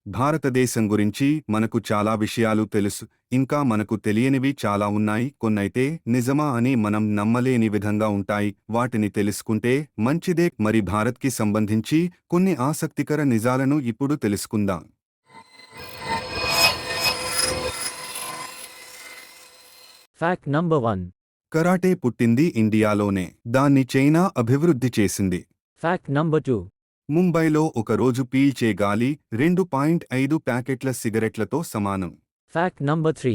భారతదేశం గురించి మనకు చాలా విషయాలు తెలుసు, ఇంకా మనకు తెలియనివి చాలా ఉన్నాయి. కొన్నైతే నిజమా అని మనం నమ్మలేని విధంగా ఉంటాయి. వాటిని తెలుసుకుంటే మంచిదే. మరి భారత్కి సంబంధించి కొన్ని ఆసక్తికర నిజాలను ఇప్పుడు తెలుసుకుందాం. Fact number 1. కరాటే పుట్టింది ఇండియాలోనే. దాన్ని చైనా అభివృద్ధి చేసింది. Fact number 2. ముంబైలో ఒకరోజు పీల్చే గాలి 2.5 ప్యాకెట్ల సిగరెట్లతో సమానం. Fact number 3.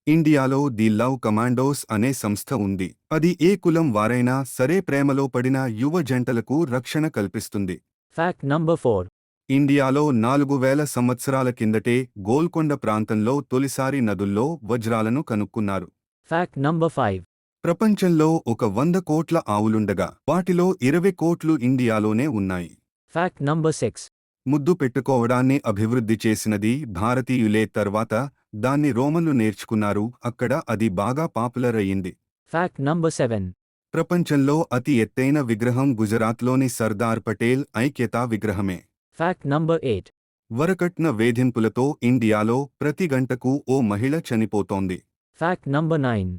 ఇండియాలో ది లవ్ కమాండోస్ అనే సంస్థ ఉంది. అది ఏ కులం వారైనా సరే ప్రేమలో పడిన యువ జంటలకు రక్షణ కల్పిస్తుంది. Fact number 4. ఇండియాలో 4000 సంవత్సరాల కిందటే గోల్కొండ ప్రాంతంలో తొలిసారి నదుల్లో వజ్రాలను కనుక్కున్నారు. Fact number 5. ప్రపంచంలో ఒక 100 కోట్ల ఆవులుండగా వాటిలో 20 కోట్లు ఇండియాలోనే ఉన్నాయి. Fact number 6. ముద్దు పెట్టుకోవడాన్ని అభివృద్ధి చేసినది భారతీయులే. తర్వాత దాన్ని రోమన్లు నేర్చుకున్నారు. అక్కడ అది బాగా పాపులర్ అయ్యింది. Fact number 7. ప్రపంచంలో అతి ఎత్తైన విగ్రహం గుజరాత్లోని సర్దార్ పటేల్ ఐక్యతా విగ్రహమే. Fact number 8. వరకట్న వేధింపులతో ఇండియాలో ప్రతి గంటకు ఓ మహిళ చనిపోతోంది. Fact number 9.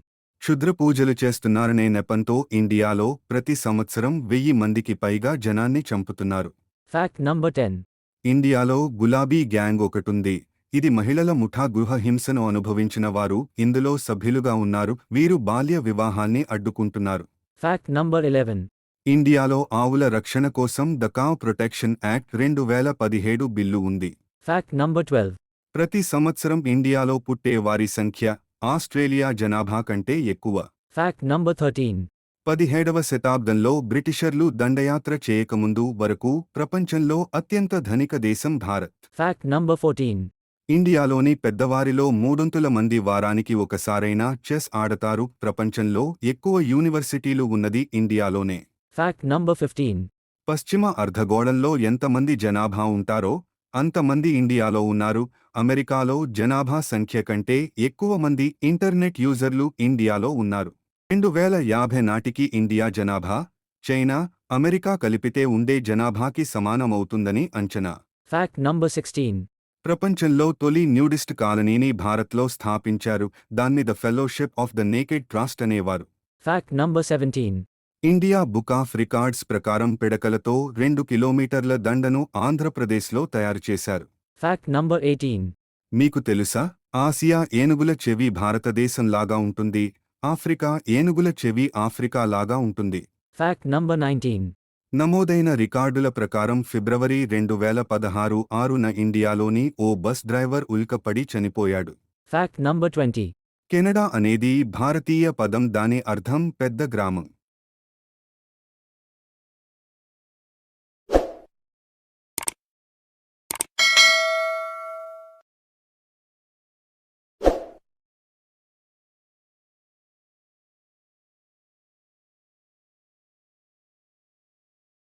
క్షుద్రపూజలు చేస్తున్నారనే నెపంతో ఇండియాలో ప్రతి సంవత్సరం 1000 మందికి పైగా జనాన్ని చంపుతున్నారు. Fact number 10. ఇండియాలో గులాబీ గ్యాంగ్ ఒకటుంది. ఇది మహిళల ముఠా గృహ హింసను అనుభవించిన వారు ఇందులో సభ్యులుగా ఉన్నారు. వీరు బాల్య వివాహాల్ని అడ్డుకుంటున్నారు. Fact number 11. ఇండియాలో ఆవుల రక్షణ కోసం ద కావ్ ప్రొటెక్షన్ యాక్ట్ 2017 బిల్లు ఉంది. Fact number 12. ప్రతి సంవత్సరం ఇండియాలో పుట్టే వారి సంఖ్య ఆస్ట్రేలియా జనాభా కంటే ఎక్కువ. Fact number 13. 17వ శతాబ్దంలో బ్రిటిషర్లు దండయాత్ర చేయకముందు వరకు ప్రపంచంలో అత్యంత ధనిక దేశం భారత్. Fact number 14. ఇండియాలోని పెద్దవారిలో 300 మంది వారానికి ఒకసారైనా చెస్ ఆడతారు. ప్రపంచంలో ఎక్కువ యూనివర్సిటీలు ఉన్నది ఇండియాలోనే. Fact number 15. పశ్చిమ అర్ధగోళంలో ఎంతమంది జనాభా ఉంటారో అంతమంది ఇండియాలో ఉన్నారు. అమెరికాలో జనాభా సంఖ్య కంటే ఎక్కువ మంది ఇంటర్నెట్ యూజర్లు ఇండియాలో ఉన్నారు. 2050 నాటికి ఇండియా జనాభా చైనా, అమెరికా కలిపితే ఉండే జనాభాకి సమానమవుతుందని అంచనా. Fact number 16. ప్రపంచంలో తొలి న్యూడిస్ట్ కాలనీని భారత్లో స్థాపించారు. దాన్ని the fellowship of the naked trust అనేవారు. Fact number 17. India book of records ప్రకారం పిడకలతో 2 కిలోమీటర్ల దండను ఆంధ్రప్రదేశ్లో తయారుచేశారు. Fact number 18. మీకు తెలుసా? ఆసియా ఏనుగుల చెవి భారతదేశంలాగా ఉంటుంది. ఆఫ్రికా ఏనుగుల చెవి ఆఫ్రికాలాగా ఉంటుంది. Fact number 19. నమోదైన రికార్డుల ప్రకారం ఫిబ్రవరి 2016 ఇండియాలోని ఓ బస్ డ్రైవర్ ఉల్కపడి చనిపోయాడు. Fact number 20. కెనడా అనేది భారతీయ పదం. దాని అర్థం పెద్ద గ్రామం.